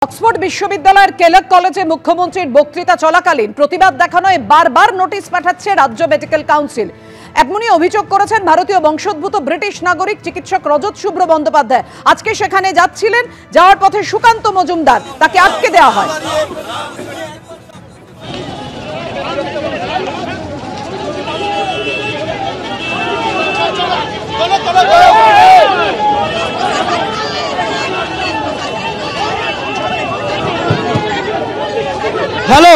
Oxford বিশ্ববিদ্যালয়ের কেলক কলেজে মুখ্যমন্ত্রীর বক্তৃতা চলাকালীন প্রতিবাদ দেখানোয় বারবার নোটিশ পাঠাচ্ছে রাজ্য মেডিকেল কাউন্সিল। এমনই অভিযোগ করেছেন ভারতীয় বংশোদ্ভূত ব্রিটিশ নাগরিক চিকিৎসক রজত শুভ্র বন্দ্যোপাধ্যায়। আজকে সেখানে যাচ্ছিলেন, যাওয়ার পথে সুকান্ত মজুমদার, তাকে আটকে দেওয়া হয়। হ্যালো,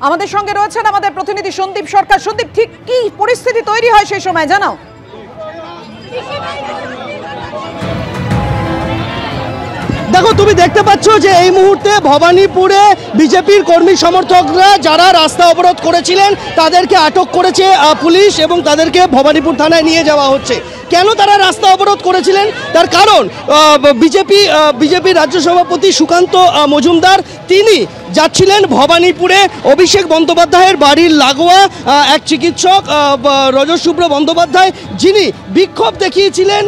আমাদের সঙ্গে রয়েছেন আমাদের প্রতিনিধি সন্দীপ সরকার। সন্দীপ, ঠিক কি পরিস্থিতি তৈরি হয় সেই সময় জানাও। দেখো, তুমি দেখতে পাচ্ছ যে এই মুহূর্তে ভবানীপুরে বিজেপির কর্মী সমর্থকরা যারা রাস্তা অবরোধ করেছিলেন তাদেরকে আটক করেছে পুলিশ এবং তাদেরকে ভবানীপুর থানায় নিয়ে যাওয়া হচ্ছে। কেন তারা রাস্তা অবরোধ করেছিলেন তার কারণ বিজেপি রাজ্য সভাপতি সুকান্ত মজুমদার তিনি যাচ্ছিলেন ভবানীপুরে অভিষেক বন্দ্যোপাধ্যায়ের বাড়ির লাগোয়া এক চিকিৎসক রজত শুভ্র বন্দ্যোপাধ্যায়, যিনি বিক্ষোভ দেখিয়েছিলেন।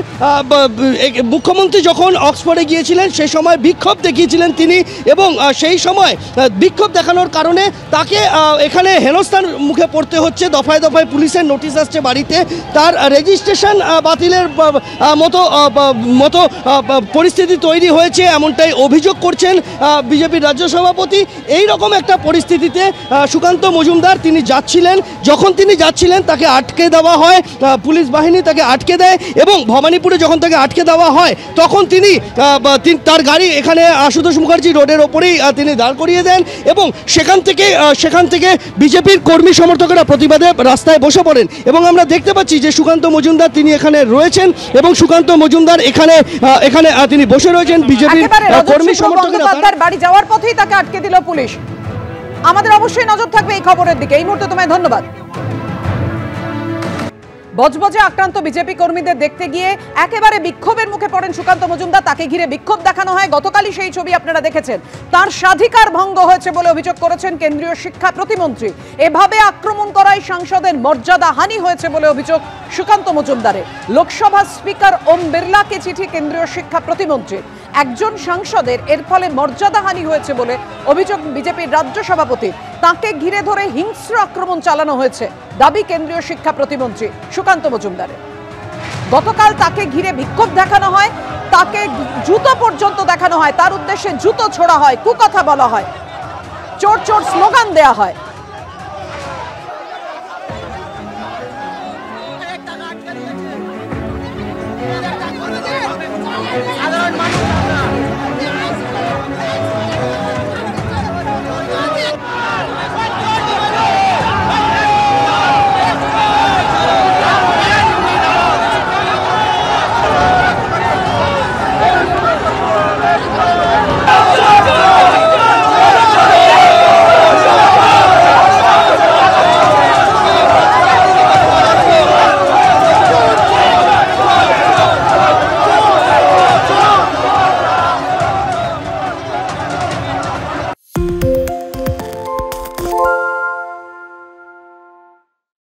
মুখ্যমন্ত্রী যখন অক্সফোর্ডে গিয়েছিলেন সেই সময় বিক্ষোভ দেখিয়েছিলেন তিনি, এবং সেই সময় বিক্ষোভ দেখানোর কারণে তাকে এখানে হেনস্থার মুখে পড়তে হচ্ছে। দফায় দফায় পুলিশের নোটিশ আসছে বাড়িতে, তার রেজিস্ট্রেশন বাতিলের মতো পরিস্থিতি তৈরি হয়েছে, এমনটাই অভিযোগ করছেন বিজেপির রাজ্য সভাপতি। এই রকম একটা পরিস্থিতিতে সুকান্ত মজুমদার তিনি যাচ্ছিলেন, যখন তিনি যাচ্ছিলেন তাকে আটকে দেওয়া হয়, পুলিশ বাহিনী তাকে আটকে দেয়, এবং ভবানীপুরে যখন তাকে আটকে দেওয়া হয় তখন তিনি তার গাড়ি এখানে আশুতোষ মুখার্জি রোডের ওপরেই তিনি দাঁড় করিয়ে দেন, এবং সেখান থেকে বিজেপির কর্মী সমর্থকেরা প্রতিবাদে রাস্তায় বসে পড়েন। এবং আমরা দেখতে পাচ্ছি যে সুকান্ত মজুমদার তিনি এখানে রয়েছেন, এবং সুকান্ত মজুমদার এখানে তিনি বসে রয়েছেন। বিজেপির কর্মী সমর্থকেরা বাড়ি যাওয়ার পথেই তাকে আটকে দিল পুলিশ। আমাদের অবশ্যই নজর থাকবে এই খবরের দিকে। এই মুহূর্তে তোমায় ধন্যবাদ। বজবজে আক্রান্ত বিজেপি কর্মীদের দেখতে গিয়ে একেবারে বিক্ষোভের মুখে পড়েন সুকান্ত মজুমদার। তাকে ঘিরে বিক্ষোভ দেখানো হয়, গতকালই সেই ছবি আপনারা দেখেছেন। তার স্বাধিকার ভঙ্গ হয়েছে বলে অভিযোগ করেছেন কেন্দ্রীয় শিক্ষা প্রতিমন্ত্রী। এভাবে আক্রমণ করায় সাংসদের মর্যাদা হানি হয়েছে বলে অভিযোগ সুকান্ত মজুমদারের। লোকসভা স্পিকার ওম বিড়লাকে চিঠি কেন্দ্রীয় শিক্ষা প্রতিমন্ত্রী। একজন সাংসদের এর ফলে মর্যাদাহানি হয়েছে বলে অভিযোগ বিজেপির রাজ্য সভাপতির। তাকে ঘিরে ধরে হিংস্র আক্রমণ চালানো হয়েছে দাবি কেন্দ্রীয় শিক্ষা প্রতিমন্ত্রী সুকান্ত মজুমদারের। গতকাল তাকে ঘিরে বিক্ষোভ দেখানো হয়, তাকে জুতো পর্যন্ত দেখানো হয়, তার উদ্দেশ্যে জুতো ছোড়া হয়, কুকথা বলা হয়, চোর চোর স্লোগান দেয়া হয়। সাধারণ মানুষ